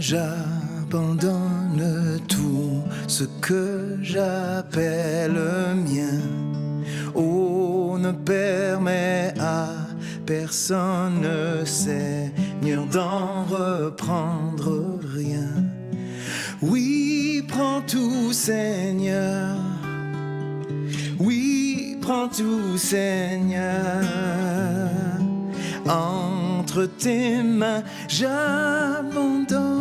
j'abandonne tout ce que j'appelle mien. Oh, ne permets à personne, Seigneur, d'en reprendre rien. Oui, prends tout, Seigneur. Oui, prends tout, Seigneur. Entre tes mains, j'abandonne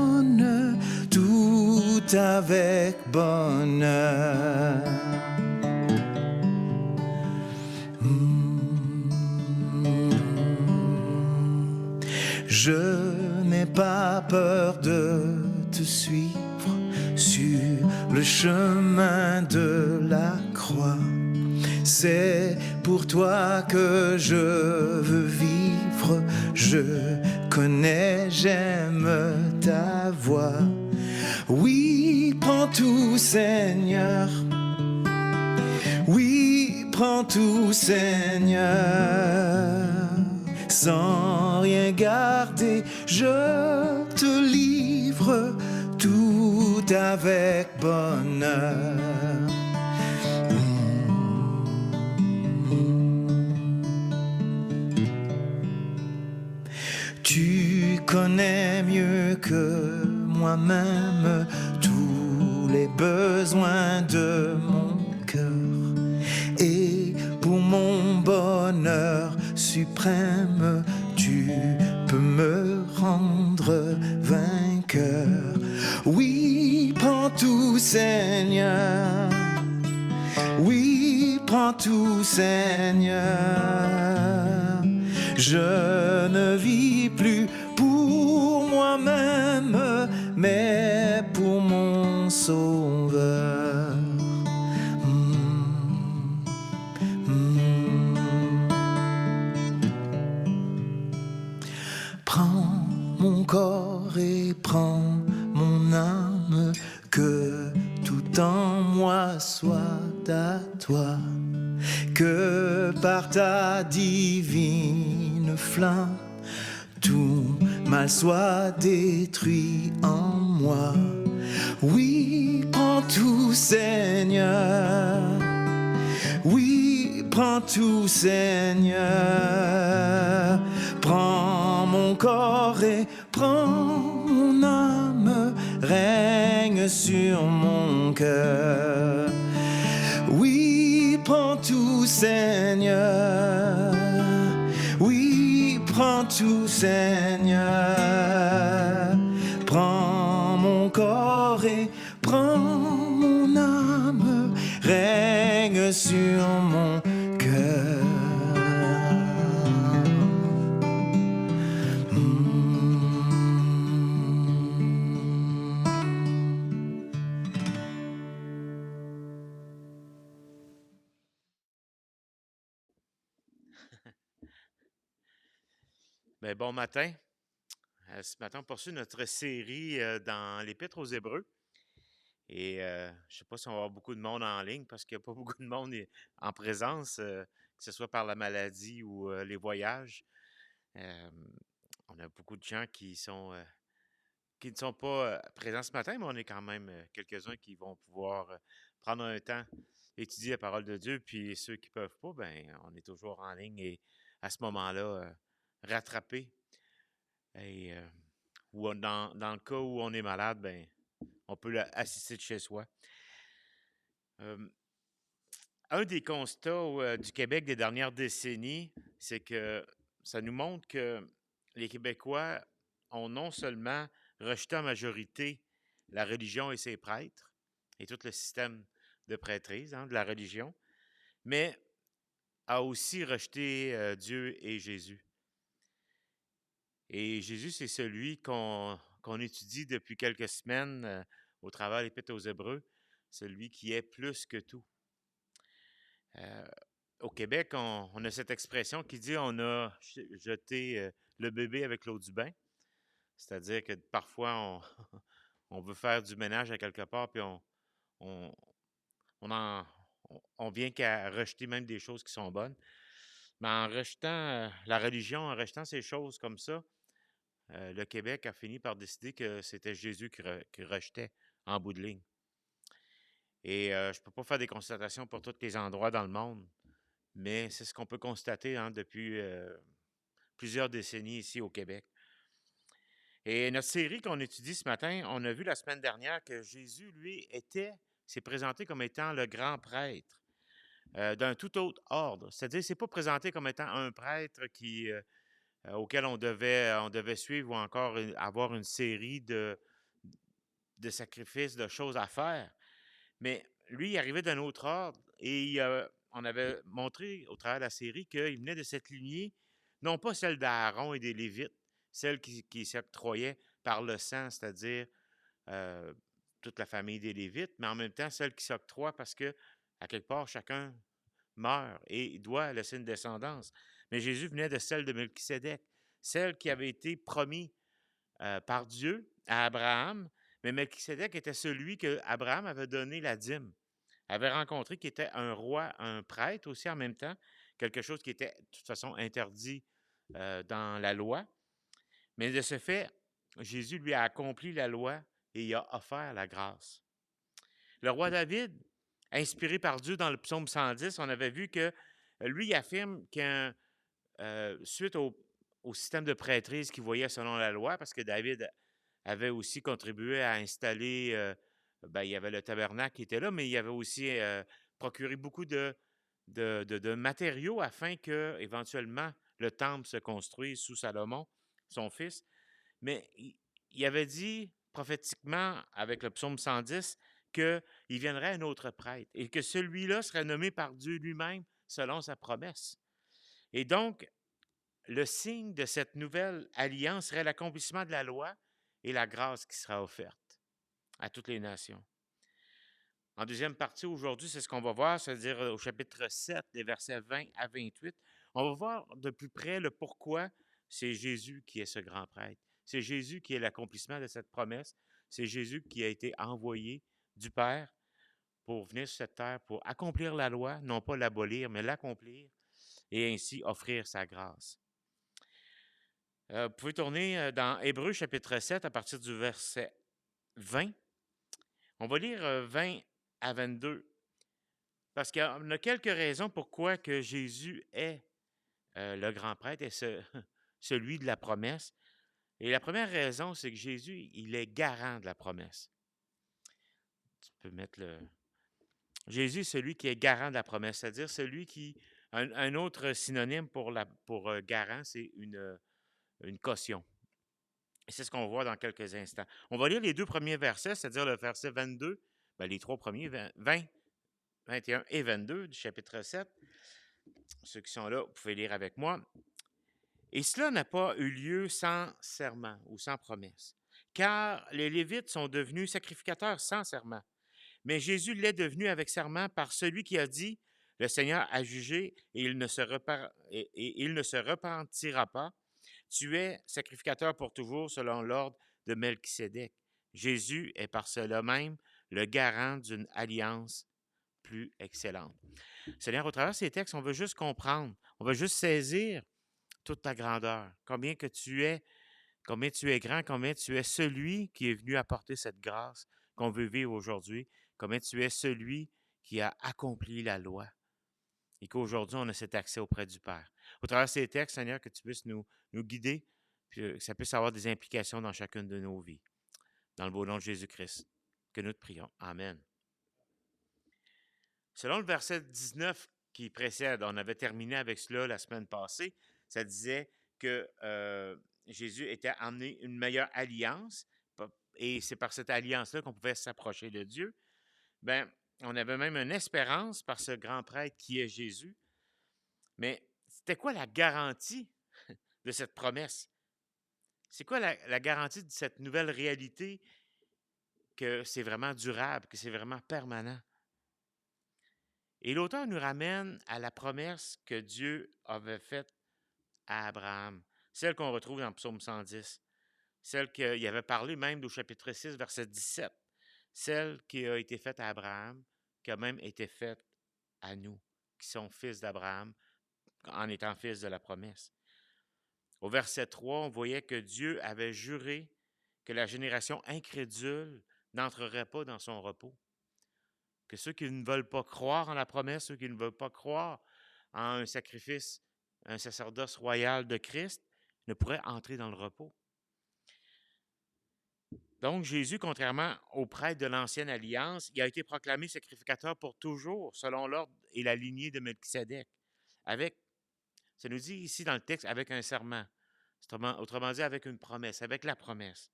tout avec bonheur. Je n'ai pas peur de te suivre sur le chemin de la croix. C'est pour toi que je veux vivre. Je connais, j'aime ta voix. Oui, prends tout, Seigneur. Oui, prends tout, Seigneur. Sans rien garder, je te livre tout avec bonheur. Tu connais mieux que moi-même tous les besoins de mon cœur. Et pour mon bonheur suprême, tu peux me rendre vainqueur. Oui, prends tout, Seigneur. Oui, prends tout, Seigneur. Je ne vis plus pour moi-même, mais pour mon Sauveur. Prends mon corps et prends mon âme, que tout en moi soit à toi. Que par ta divine flamme, tout mal soit détruit en moi. Oui, prends tout, Seigneur. Oui, prends tout, Seigneur. Prends mon corps et prends mon âme, règne sur mon cœur. Oui, prends tout, Seigneur. Oui, prends tout, Seigneur. Prends mon corps et prends mon âme, règne sur mon cœur. Ben, bon matin. Ce matin, on poursuit notre série dans l'Épître aux Hébreux. Et je ne sais pas si on va avoir beaucoup de monde en ligne parce qu'il n'y a pas beaucoup de monde en présence, que ce soit par la maladie ou les voyages. Euh, on a beaucoup de gens qui ne sont pas présents ce matin, mais on est quand même quelques-uns qui vont pouvoir prendre un temps, étudier la parole de Dieu. Puis ceux qui ne peuvent pas, ben, on est toujours en ligne et à ce moment-là, rattraper. Et ou dans le cas où on est malade, ben, on peut assister de chez soi. Euh, un des constats du Québec des dernières décennies, c'est que ça nous montre que les Québécois ont non seulement rejeté en majorité la religion et ses prêtres et tout le système de prêtrise de la religion, mais a aussi rejeté Dieu et Jésus. Et Jésus, c'est celui qu'on étudie depuis quelques semaines au travers de l'Épître aux Hébreux, celui qui est plus que tout. Euh, Au Québec, on a cette expression qui dit on a jeté le bébé avec l'eau du bain. C'est-à-dire que parfois, on veut faire du ménage à quelque part, puis on, on, en, on vient qu'à rejeter même des choses qui sont bonnes. Mais en rejetant la religion, en rejetant ces choses comme ça, le Québec a fini par décider que c'était Jésus qui rejetait en bout de ligne. Et je ne peux pas faire des constatations pour tous les endroits dans le monde, mais c'est ce qu'on peut constater depuis plusieurs décennies ici au Québec. Et notre série qu'on étudie ce matin, on a vu la semaine dernière que Jésus, lui, s'est présenté comme étant le grand prêtre d'un tout autre ordre. C'est-à-dire, c'est pas présenté comme étant un prêtre auquel on devait suivre ou encore avoir une série de sacrifices, de choses à faire. Mais lui, il arrivait d'un autre ordre et on avait montré au travers de la série qu'il venait de cette lignée, non pas celle d'Aaron et des Lévites, celle qui s'octroyait par le sang, c'est-à-dire euh, toute la famille des Lévites, mais en même temps celle qui s'octroie parce que, à quelque part, chacun meurt et doit laisser une descendance. Mais Jésus venait de celle de Melchisédek, celle qui avait été promise par Dieu à Abraham, mais Melchisédek était celui que Abraham avait donné la dîme, avait rencontré qui était un roi, un prêtre aussi en même temps, quelque chose qui était de toute façon interdit dans la loi. Mais de ce fait, Jésus lui a accompli la loi et il a offert la grâce. Le roi David, inspiré par Dieu dans le psaume 110, on avait vu que lui il affirme que suite au système de prêtrise qu'il voyait selon la loi, parce que David avait aussi contribué à installer, il y avait le tabernacle qui était là, mais il avait aussi procuré beaucoup de matériaux afin que, éventuellement, le temple se construise sous Salomon, son fils. Mais il avait dit prophétiquement, avec le psaume 110, qu'il viendrait un autre prêtre et que celui-là serait nommé par Dieu lui-même selon sa promesse. Et donc, le signe de cette nouvelle alliance serait l'accomplissement de la loi et la grâce qui sera offerte à toutes les nations. En deuxième partie, aujourd'hui, c'est ce qu'on va voir, c'est-à-dire au chapitre 7, des versets 20 à 28. On va voir de plus près le pourquoi c'est Jésus qui est ce grand prêtre. C'est Jésus qui est l'accomplissement de cette promesse. C'est Jésus qui a été envoyé du Père pour venir sur cette terre, pour accomplir la loi, non pas l'abolir, mais l'accomplir et ainsi offrir sa grâce. Vous pouvez tourner dans Hébreux chapitre 7 à partir du verset 20. On va lire 20 à 22 parce qu'il y a quelques raisons pourquoi que Jésus est le grand prêtre et celui de la promesse. Et la première raison, c'est que Jésus, il est garant de la promesse. Tu peux mettre le... Jésus est celui qui est garant de la promesse, c'est-à-dire celui qui... Un autre synonyme pour garant, c'est une caution. Et c'est ce qu'on va voir dans quelques instants. On va lire les deux premiers versets, c'est-à-dire le verset 22, les trois premiers, 20, 21 et 22 du chapitre 7. Ceux qui sont là, vous pouvez lire avec moi. Et cela n'a pas eu lieu sans serment ou sans promesse, car les Lévites sont devenus sacrificateurs sans serment. Mais Jésus l'est devenu avec serment par celui qui a dit, le Seigneur a jugé et il ne se repentira pas. Tu es sacrificateur pour toujours selon l'ordre de Melchisédek. Jésus est par cela même le garant d'une alliance plus excellente. Seigneur, au travers de ces textes, on veut juste comprendre, on veut juste saisir toute ta grandeur, combien tu es grand, combien tu es celui qui est venu apporter cette grâce qu'on veut vivre aujourd'hui, combien tu es celui qui a accompli la loi et qu'aujourd'hui, on a cet accès auprès du Père. Au travers de ces textes, Seigneur, que tu puisses nous guider, puis que ça puisse avoir des implications dans chacune de nos vies. Dans le beau nom de Jésus-Christ, que nous te prions. Amen. Selon le verset 19 qui précède, on avait terminé avec cela la semaine passée, ça disait que Jésus était amené une meilleure alliance, et c'est par cette alliance-là qu'on pouvait s'approcher de Dieu. Bien, on avait même une espérance par ce grand prêtre qui est Jésus. Mais c'était quoi la garantie de cette promesse? C'est quoi la garantie de cette nouvelle réalité que c'est vraiment durable, que c'est vraiment permanent? Et l'auteur nous ramène à la promesse que Dieu avait faite à Abraham, celle qu'on retrouve dans Psaume 110, celle qu'il avait parlé même au chapitre 6, verset 17, celle qui a été faite à Abraham, qui a même été faite à nous, qui sommes fils d'Abraham, en étant fils de la promesse. Au verset 3, on voyait que Dieu avait juré que la génération incrédule n'entrerait pas dans son repos. Que ceux qui ne veulent pas croire en la promesse, ceux qui ne veulent pas croire en un sacrifice, un sacerdoce royal de Christ, ne pourraient entrer dans le repos. Donc, Jésus, contrairement aux prêtres de l'Ancienne Alliance, il a été proclamé sacrificateur pour toujours, selon l'ordre et la lignée de Melchisédek. Ça nous dit ici dans le texte, avec un serment. Autrement dit, avec une promesse, avec la promesse.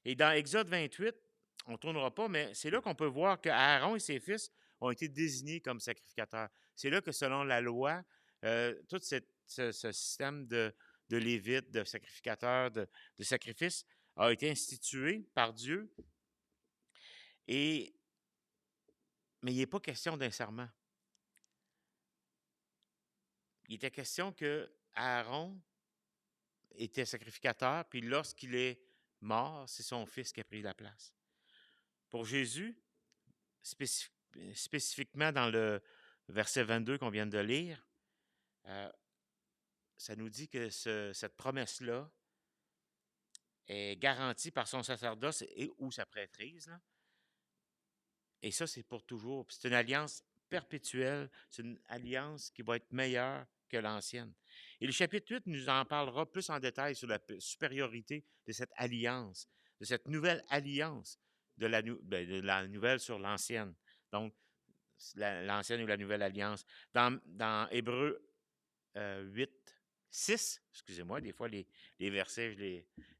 Et dans Exode 28, on ne tournera pas, mais c'est là qu'on peut voir qu'Aaron et ses fils ont été désignés comme sacrificateurs. C'est là que, selon la loi, tout ce système de lévites, de sacrificateurs, de sacrifices, a été institué par Dieu. Mais il n'est pas question d'un serment. Il était question que Aaron était sacrificateur, puis lorsqu'il est mort, c'est son fils qui a pris la place. Pour Jésus, spécifiquement dans le verset 22 qu'on vient de lire, ça nous dit que cette promesse-là est garantie par son sacerdoce ou sa prêtrise. Là. Et ça, c'est pour toujours. C'est une alliance perpétuelle. C'est une alliance qui va être meilleure que l'ancienne. Et le chapitre 8 nous en parlera plus en détail sur la supériorité de cette alliance, de cette nouvelle alliance, de la nouvelle sur l'ancienne. Donc, l'ancienne ou la nouvelle alliance. Dans Hébreux 8, 6, excusez-moi, des fois les versets, je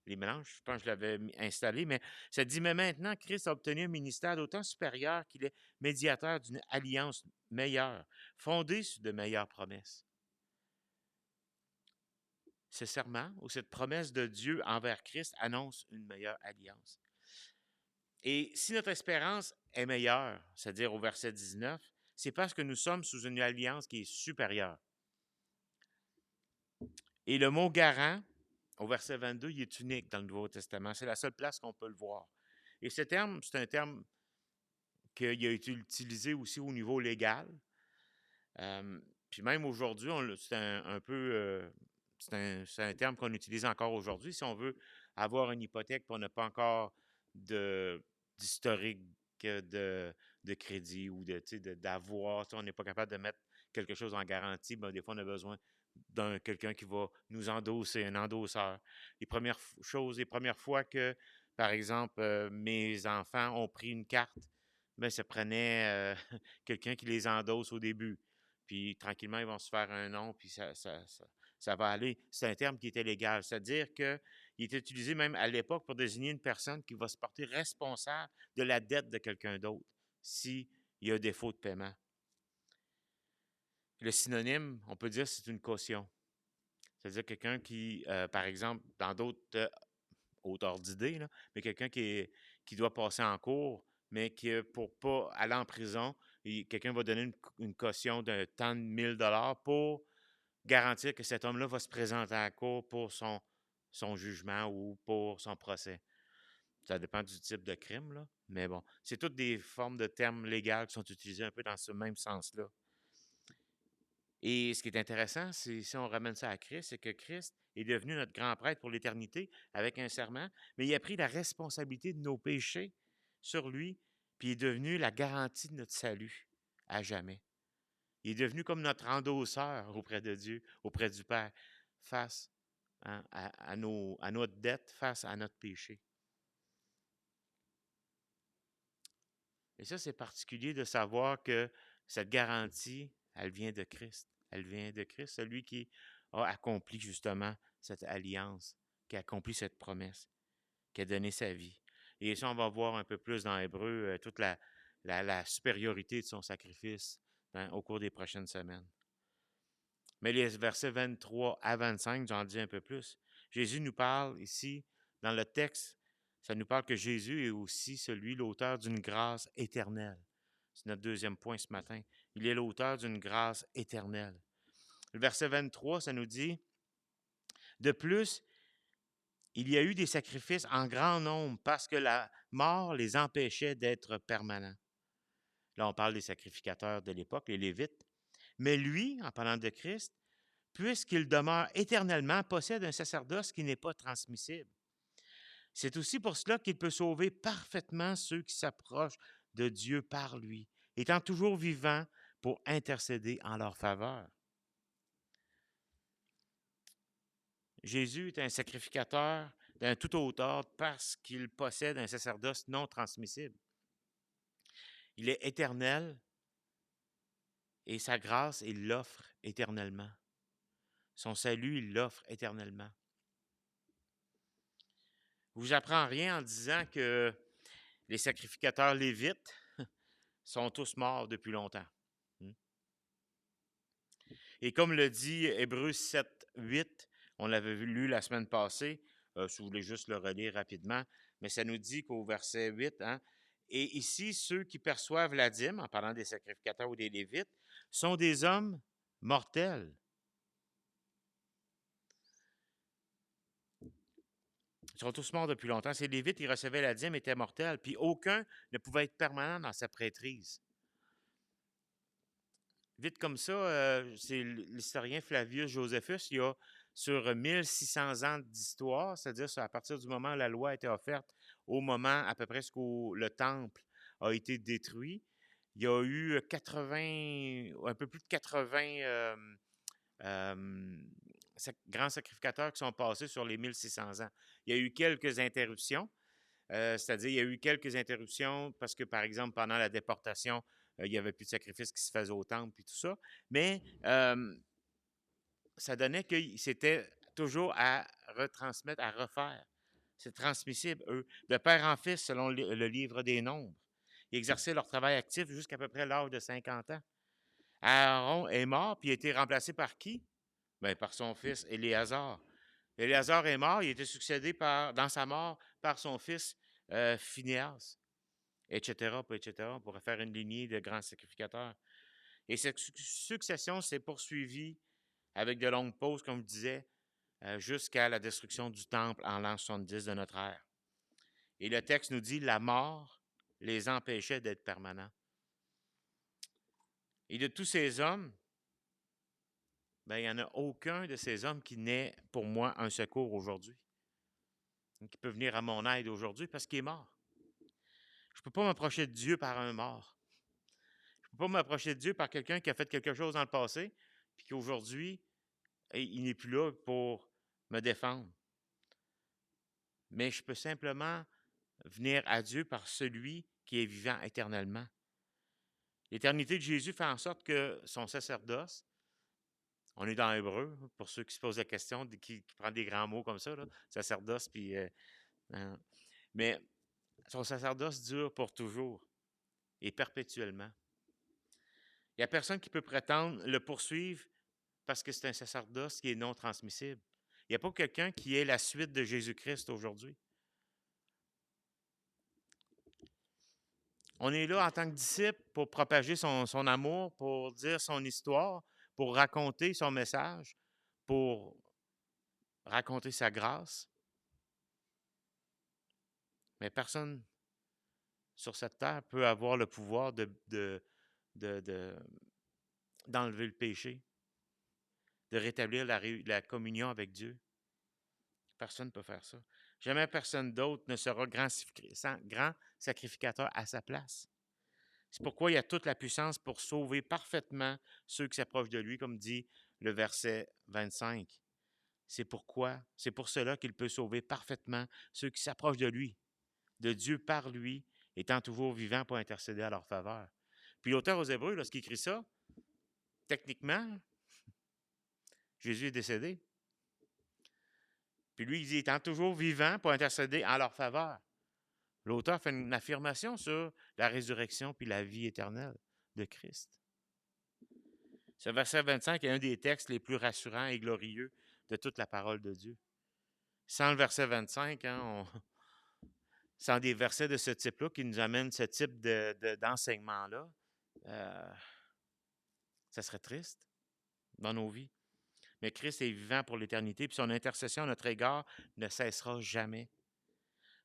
les mélange, je pense que je l'avais installé, mais ça dit, mais maintenant, Christ a obtenu un ministère d'autant supérieur qu'il est médiateur d'une alliance meilleure, fondée sur de meilleures promesses. Ce serment ou cette promesse de Dieu envers Christ annonce une meilleure alliance. Et si notre espérance est meilleure, c'est-à-dire au verset 19, c'est parce que nous sommes sous une alliance qui est supérieure. Et le mot garant, au verset 22, il est unique dans le Nouveau Testament. C'est la seule place qu'on peut le voir. Et ce terme, c'est un terme qui a été utilisé aussi au niveau légal. Puis même aujourd'hui, c'est un terme qu'on utilise encore aujourd'hui. Si on veut avoir une hypothèque et on n'a pas encore d'historique de crédit ou d'avoir, on n'est pas capable de mettre quelque chose en garantie, ben, des fois on a besoin quelqu'un qui va nous endosser, un endosseur. Les premières fois que, par exemple, mes enfants ont pris une carte, ben, ça prenait quelqu'un qui les endosse au début. Puis tranquillement, ils vont se faire un nom, puis ça va aller. C'est un terme qui était légal. C'est-à-dire qu'il était utilisé même à l'époque pour désigner une personne qui va se porter responsable de la dette de quelqu'un d'autre s'il y a un défaut de paiement. Le synonyme, on peut dire, c'est une caution. C'est-à-dire quelqu'un qui, par exemple, dans d'autres auteurs d'idées, là, mais quelqu'un qui doit passer en cours, mais qui, pour ne pas aller en prison, quelqu'un va donner une caution d'un tant de 1000 $ pour garantir que cet homme-là va se présenter à la cour pour son jugement ou pour son procès. Ça dépend du type de crime, là, mais bon, c'est toutes des formes de termes légaux qui sont utilisés un peu dans ce même sens-là. Et ce qui est intéressant, c'est si on ramène ça à Christ, c'est que Christ est devenu notre grand prêtre pour l'éternité avec un serment, mais il a pris la responsabilité de nos péchés sur lui, puis il est devenu la garantie de notre salut à jamais. Il est devenu comme notre endosseur auprès de Dieu, auprès du Père, face à notre dette, face à notre péché. Et ça, c'est particulier de savoir que cette garantie, elle vient de Christ. Elle vient de Christ, celui qui a accompli justement cette alliance, qui a accompli cette promesse, qui a donné sa vie. Et ça, on va voir un peu plus dans Hébreu toute la supériorité de son sacrifice au cours des prochaines semaines. Mais les versets 23 à 25, j'en dis un peu plus. Jésus nous parle ici, dans le texte, ça nous parle que Jésus est aussi l'auteur d'une grâce éternelle. C'est notre deuxième point ce matin. Il est l'auteur d'une grâce éternelle. Le verset 23, ça nous dit, « De plus, il y a eu des sacrifices en grand nombre parce que la mort les empêchait d'être permanents. » Là, on parle des sacrificateurs de l'époque, les Lévites. Mais lui, en parlant de Christ, puisqu'il demeure éternellement, possède un sacerdoce qui n'est pas transmissible. C'est aussi pour cela qu'il peut sauver parfaitement ceux qui s'approchent de Dieu par lui, étant toujours vivant pour intercéder en leur faveur. Jésus est un sacrificateur d'un tout autre ordre parce qu'il possède un sacerdoce non transmissible. Il est éternel et sa grâce, il l'offre éternellement. Son salut, il l'offre éternellement. Je vous apprends rien en disant que les sacrificateurs lévites sont tous morts depuis longtemps. Et comme le dit Hébreux 7, 8, on l'avait lu la semaine passée, si vous voulez juste le relire rapidement, mais ça nous dit qu'au verset 8, et ici, ceux qui perçoivent la dîme, en parlant des sacrificateurs ou des Lévites, sont des hommes mortels. Ils sont tous morts depuis longtemps. Ces Lévites qui recevaient la dîme étaient mortels, puis aucun ne pouvait être permanent dans sa prêtrise. Vite comme ça, c'est l'historien Flavius Josephus, il y a sur 1600 ans d'histoire, c'est-à-dire à partir du moment où la loi a été offerte au moment à peu près où le temple a été détruit, il y a eu un peu plus de 80 grands sacrificateurs qui sont passés sur les 1600 ans. Il y a eu quelques interruptions, c'est-à-dire il y a eu quelques interruptions parce que, par exemple, pendant la déportation, il n'y avait plus de sacrifices qui se faisaient au temple et tout ça. Mais ça donnait que c'était toujours à retransmettre, à refaire. C'est transmissible, eux. De père en fils, selon le livre des Nombres. Ils exerçaient leur travail actif jusqu'à peu près l'âge de 50 ans. Aaron est mort, puis il a été remplacé par qui? Bien, par son fils Éléazar. Éléazar est mort, il a été succédé dans sa mort par son fils Phinéas, etc., On pourrait faire une lignée de grands sacrificateurs. Et cette succession s'est poursuivie avec de longues pauses, comme je disais, jusqu'à la destruction du temple en l'an 70 de notre ère. Et le texte nous dit, la mort les empêchait d'être permanents. Et de tous ces hommes, ben, il n'y en a aucun de ces hommes qui n'est pour moi un secours aujourd'hui, qui peut venir à mon aide aujourd'hui parce qu'il est mort. Je ne peux pas m'approcher de Dieu par un mort. Je ne peux pas m'approcher de Dieu par quelqu'un qui a fait quelque chose dans le passé, puis qu'aujourd'hui, il n'est plus là pour me défendre. Mais je peux simplement venir à Dieu par celui qui est vivant éternellement. L'éternité de Jésus fait en sorte que son sacerdoce, on est dans Hébreu, pour ceux qui se posent la question, qui prend des grands mots comme ça, là, sacerdoce, puis... mais son sacerdoce dure pour toujours et perpétuellement. Il n'y a personne qui peut prétendre le poursuivre parce que c'est un sacerdoce qui est non transmissible. Il n'y a pas quelqu'un qui est la suite de Jésus-Christ aujourd'hui. On est là en tant que disciple pour propager son amour, pour dire son histoire, pour raconter son message, pour raconter sa grâce. Mais personne sur cette terre peut avoir le pouvoir d'enlever le péché, de rétablir la communion avec Dieu. Personne ne peut faire ça. Jamais personne d'autre ne sera grand sacrificateur à sa place. C'est pourquoi il y a toute la puissance pour sauver parfaitement ceux qui s'approchent de lui, comme dit le verset 25. C'est pour cela qu'il peut sauver parfaitement ceux qui s'approchent de lui, de Dieu par lui, étant toujours vivant pour intercéder à leur faveur. Puis l'auteur aux Hébreux, lorsqu'il écrit ça, techniquement, Jésus est décédé. Puis lui, il dit, étant toujours vivant pour intercéder en leur faveur. L'auteur fait une affirmation sur la résurrection puis la vie éternelle de Christ. Ce verset 25 est un des textes les plus rassurants et glorieux de toute la parole de Dieu. Sans le verset 25, sans des versets de ce type-là qui nous amènent ce type d'enseignement-là, ça serait triste dans nos vies. Mais Christ est vivant pour l'éternité, puis son intercession à notre égard ne cessera jamais.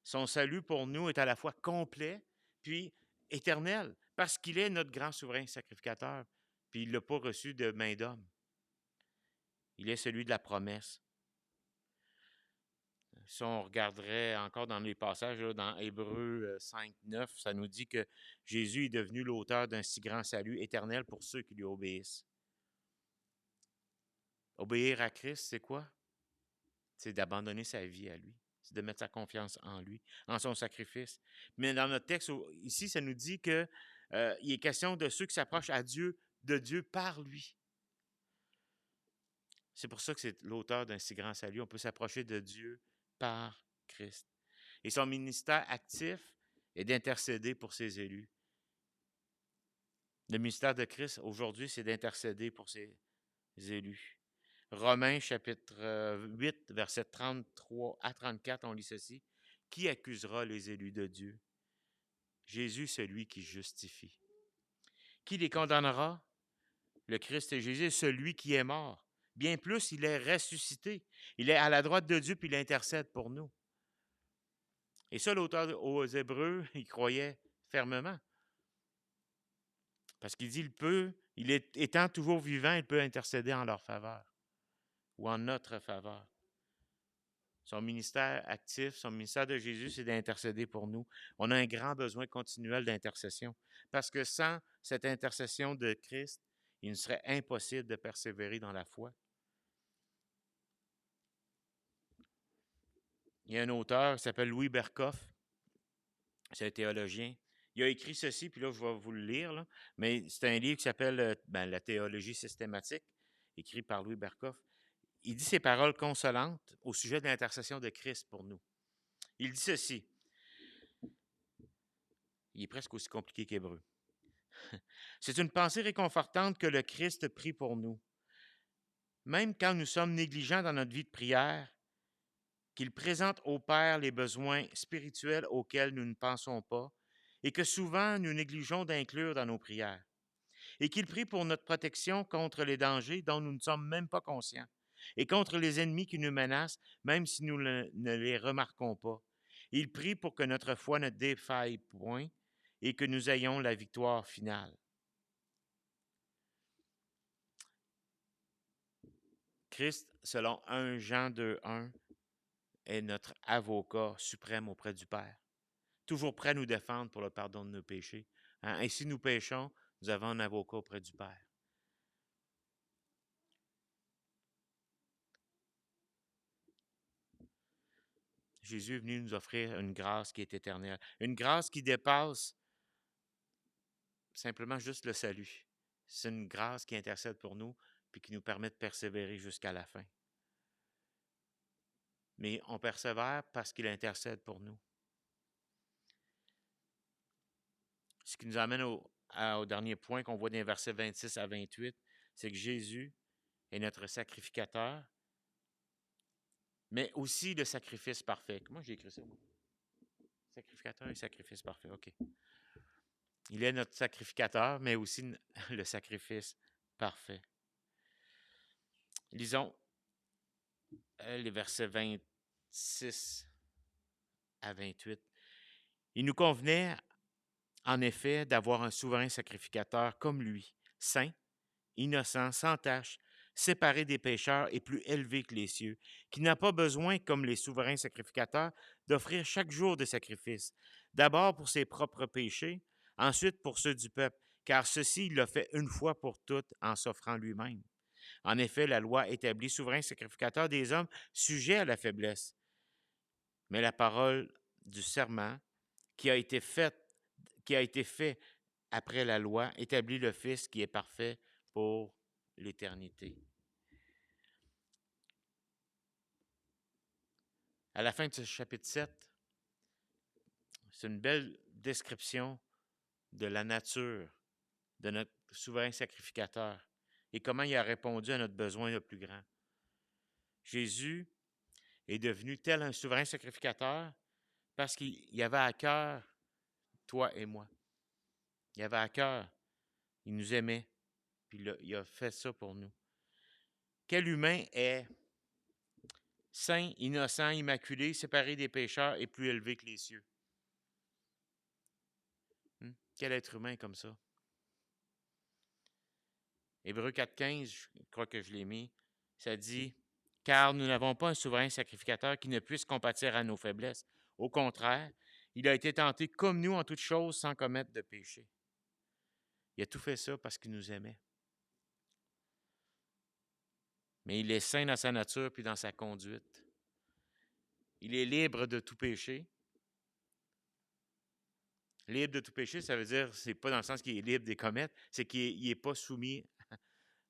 Son salut pour nous est à la fois complet puis éternel, parce qu'il est notre grand souverain sacrificateur, puis il ne l'a pas reçu de main d'homme. Il est celui de la promesse. Si on regarderait encore dans les passages, là, dans Hébreux 5, 9, ça nous dit que Jésus est devenu l'auteur d'un si grand salut éternel pour ceux qui lui obéissent. Obéir à Christ, c'est quoi? C'est d'abandonner sa vie à lui. C'est de mettre sa confiance en lui, en son sacrifice. Mais dans notre texte, ici, ça nous dit qu'il est question de ceux qui s'approchent à Dieu, de Dieu par lui. C'est pour ça que c'est l'auteur d'un si grand salut. On peut s'approcher de Dieu par Christ. Et son ministère actif est d'intercéder pour ses élus. Le ministère de Christ, aujourd'hui, c'est d'intercéder pour ses élus. Romains, chapitre 8, versets 33 à 34, on lit ceci. « Qui accusera les élus de Dieu? Jésus, celui qui justifie. Qui les condamnera? Le Christ est Jésus, celui qui est mort. Bien plus, il est ressuscité. Il est à la droite de Dieu, puis il intercède pour nous. » Et ça, l'auteur aux Hébreux, il croyait fermement. Parce qu'il dit, étant toujours vivant, il peut intercéder en leur faveur ou en notre faveur. Son ministère actif, son ministère de Jésus, c'est d'intercéder pour nous. On a un grand besoin continuel d'intercession. Parce que sans cette intercession de Christ, il nous serait impossible de persévérer dans la foi. Il y a un auteur qui s'appelle Louis Berkhof, c'est un théologien. Il a écrit ceci, puis là, je vais vous le lire, là, mais c'est un livre qui s'appelle La théologie systématique, écrit par Louis Berkhof. Il dit ces paroles consolantes au sujet de l'intercession de Christ pour nous. Il dit ceci. Il est presque aussi compliqué qu'hébreu. C'est une pensée réconfortante que le Christ prie pour nous. Même quand nous sommes négligents dans notre vie de prière, qu'il présente au Père les besoins spirituels auxquels nous ne pensons pas et que souvent nous négligeons d'inclure dans nos prières. Et qu'il prie pour notre protection contre les dangers dont nous ne sommes même pas conscients et contre les ennemis qui nous menacent, même si nous ne les remarquons pas. Il prie pour que notre foi ne défaille point et que nous ayons la victoire finale. Christ, selon 1 Jean 2,1, est notre avocat suprême auprès du Père, toujours prêt à nous défendre pour le pardon de nos péchés. Et si nous péchons, nous avons un avocat auprès du Père. Jésus est venu nous offrir une grâce qui est éternelle, une grâce qui dépasse simplement juste le salut. C'est une grâce qui intercède pour nous puis qui nous permet de persévérer jusqu'à la fin. Mais on persévère parce qu'il intercède pour nous. Ce qui nous amène au dernier point qu'on voit dans les versets 26 à 28, c'est que Jésus est notre sacrificateur, mais aussi le sacrifice parfait. Comment j'ai écrit ça? Sacrificateur et sacrifice parfait, OK. Il est notre sacrificateur, mais aussi le sacrifice parfait. Lisons les versets 26 à 28. Il nous convenait, en effet, d'avoir un souverain sacrificateur comme lui, saint, innocent, sans tache, séparé des pécheurs et plus élevé que les cieux, qui n'a pas besoin, comme les souverains sacrificateurs, d'offrir chaque jour des sacrifices, d'abord pour ses propres péchés, ensuite pour ceux du peuple, car ceci il l'a fait une fois pour toutes en s'offrant lui-même. En effet, la loi établit souverain sacrificateur des hommes sujets à la faiblesse. Mais la parole du serment qui a été fait après la loi établit le Fils qui est parfait pour l'éternité. À la fin de ce chapitre 7, c'est une belle description de la nature de notre souverain sacrificateur et comment il a répondu à notre besoin le plus grand. Jésus est devenu tel un souverain sacrificateur parce qu'il avait à cœur toi et moi. Il avait à cœur, il nous aimait, puis il a fait ça pour nous. Quel humain est saint, innocent, immaculé, séparé des pécheurs et plus élevé que les cieux? Quel être humain comme ça? Hébreux 4,15, je crois que je l'ai mis. Ça dit, car nous n'avons pas un souverain sacrificateur qui ne puisse compatir à nos faiblesses. Au contraire, il a été tenté comme nous en toutes choses sans commettre de péché. Il a tout fait ça parce qu'il nous aimait. Mais il est saint dans sa nature puis dans sa conduite. Il est libre de tout péché. Libre de tout péché, ça veut dire, c'est pas dans le sens qu'il est libre des comètes, c'est qu'il n'est pas soumis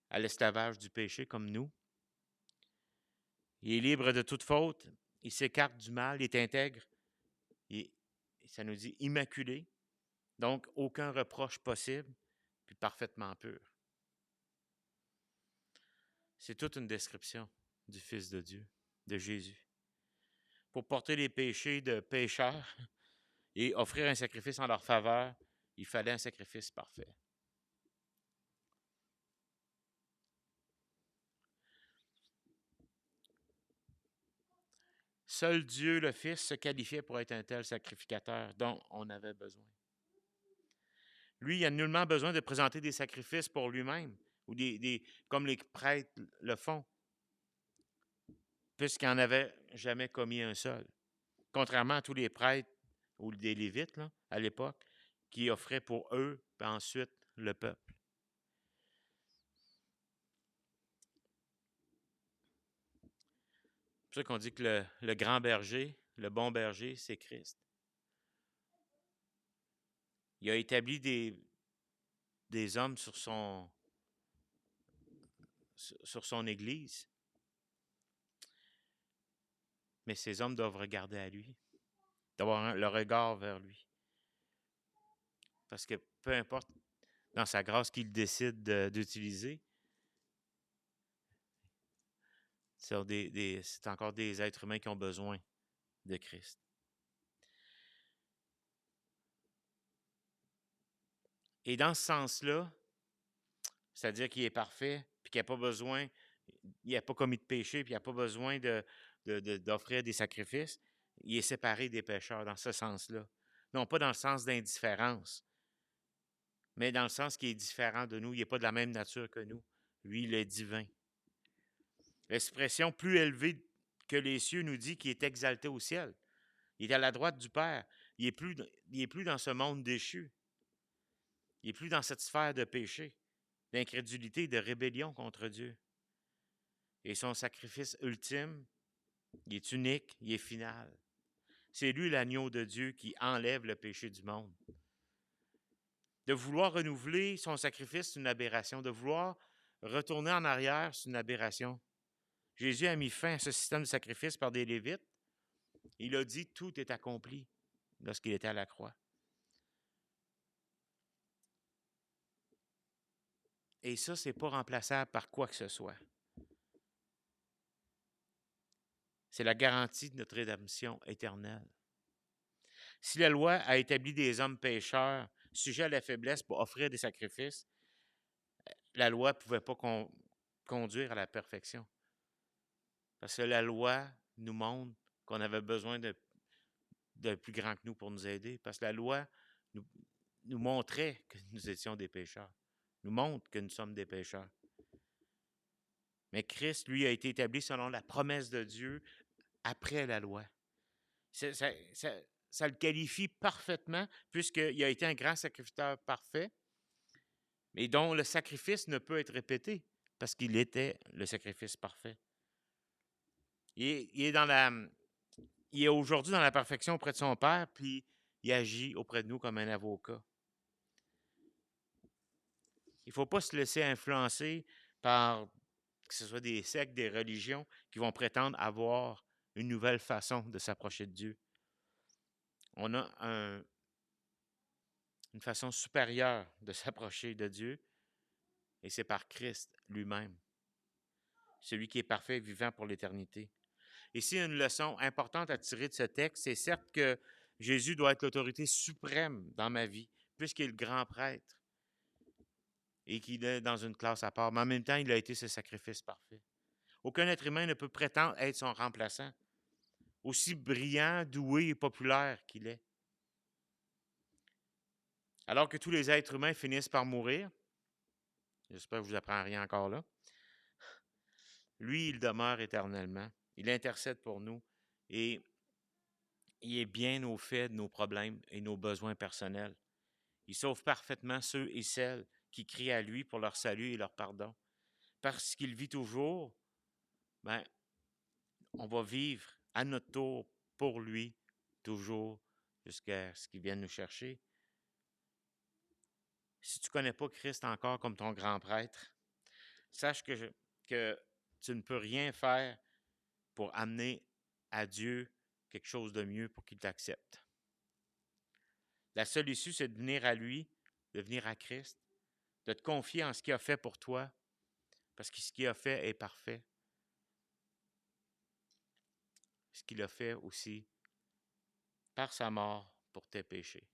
à l'esclavage du péché comme nous. Il est libre de toute faute, il s'écarte du mal, il est intègre, ça nous dit immaculé, donc aucun reproche possible, puis parfaitement pur. C'est toute une description du Fils de Dieu, de Jésus. Pour porter les péchés de pécheurs et offrir un sacrifice en leur faveur, il fallait un sacrifice parfait. Seul Dieu, le Fils, se qualifiait pour être un tel sacrificateur dont on avait besoin. Lui, il n'a nullement besoin de présenter des sacrifices pour lui-même, ou comme les prêtres le font, puisqu'il n'en avait jamais commis un seul. Contrairement à tous les prêtres ou des Lévites là, à l'époque, qui offraient pour eux, puis ensuite le peuple. C'est pour ça qu'on dit que le grand berger, le bon berger, c'est Christ. Il a établi des hommes sur son Église. Mais ces hommes doivent regarder à lui, d'avoir le regard vers lui. Parce que peu importe dans sa grâce qu'il décide d'utiliser, c'est encore des êtres humains qui ont besoin de Christ. Et dans ce sens-là, c'est-à-dire qu'il est parfait, puis qu'il n'a pas besoin, il n'a pas commis de péché, puis il n'a pas besoin d'offrir des sacrifices, il est séparé des pécheurs dans ce sens-là. Non pas dans le sens d'indifférence, mais dans le sens qu'il est différent de nous. Il n'est pas de la même nature que nous. Lui, il est divin. L'expression plus élevée que les cieux nous dit qu'il est exalté au ciel. Il est à la droite du Père. Il n'est plus dans ce monde déchu. Il n'est plus dans cette sphère de péché, d'incrédulité, de rébellion contre Dieu. Et son sacrifice ultime, il est unique, il est final. C'est lui l'agneau de Dieu qui enlève le péché du monde. De vouloir renouveler son sacrifice, c'est une aberration. De vouloir retourner en arrière, c'est une aberration. Jésus a mis fin à ce système de sacrifice par des Lévites. Il a dit « tout est accompli » lorsqu'il était à la croix. Et ça, ce n'est pas remplaçable par quoi que ce soit. C'est la garantie de notre rédemption éternelle. Si la loi a établi des hommes pécheurs sujets à la faiblesse pour offrir des sacrifices, la loi ne pouvait pas conduire à la perfection. Parce que la loi nous montre qu'on avait besoin de plus grand que nous pour nous aider. Parce que la loi nous montrait que nous étions des pécheurs. Nous montre que nous sommes des pécheurs. Mais Christ, lui, a été établi selon la promesse de Dieu après la loi. Ça le qualifie parfaitement puisqu'il a été un grand sacrificateur parfait, mais dont le sacrifice ne peut être répété parce qu'il était le sacrifice parfait. Il est aujourd'hui dans la perfection auprès de son Père, puis il agit auprès de nous comme un avocat. Il ne faut pas se laisser influencer par que ce soit des sectes, des religions qui vont prétendre avoir une nouvelle façon de s'approcher de Dieu. On a une façon supérieure de s'approcher de Dieu, et c'est par Christ lui-même, celui qui est parfait et vivant pour l'éternité. Ici, une leçon importante à tirer de ce texte, c'est certes que Jésus doit être l'autorité suprême dans ma vie, puisqu'il est le grand prêtre et qu'il est dans une classe à part, mais en même temps, il a été ce sacrifice parfait. Aucun être humain ne peut prétendre être son remplaçant, aussi brillant, doué et populaire qu'il est. Alors que tous les êtres humains finissent par mourir, j'espère que je vous apprends rien encore là, Lui, il demeure éternellement. Il intercède pour nous et il est bien au fait de nos problèmes et nos besoins personnels. Il sauve parfaitement ceux et celles qui crient à lui pour leur salut et leur pardon. Parce qu'il vit toujours, ben, on va vivre à notre tour pour lui, toujours, jusqu'à ce qu'il vienne nous chercher. Si tu ne connais pas Christ encore comme ton grand prêtre, sache que tu ne peux rien faire pour amener à Dieu quelque chose de mieux pour qu'il t'accepte. La seule issue, c'est de venir à lui, de venir à Christ, de te confier en ce qu'il a fait pour toi, parce que ce qu'il a fait est parfait. Ce qu'il a fait aussi par sa mort pour tes péchés.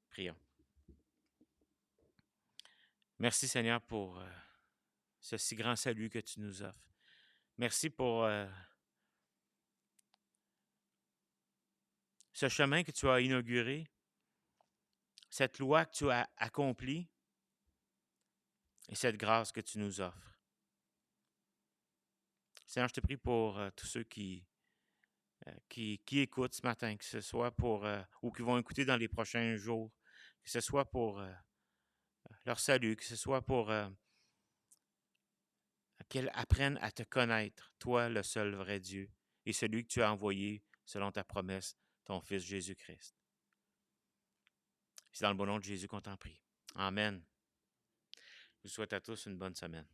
Prions. Merci Seigneur pour ce si grand salut que tu nous offres. Merci pour ce chemin que tu as inauguré, cette loi que tu as accomplie et cette grâce que tu nous offres. Seigneur, je te prie pour tous ceux qui écoutent ce matin, que ce soit pour ou qui vont écouter dans les prochains jours, que ce soit pour leur salut, que ce soit pour qu'ils apprennent à te connaître, toi, le seul vrai Dieu, et celui que tu as envoyé selon ta promesse, ton Fils Jésus-Christ. C'est dans le bon nom de Jésus qu'on t'en prie. Amen. Je vous souhaite à tous une bonne semaine.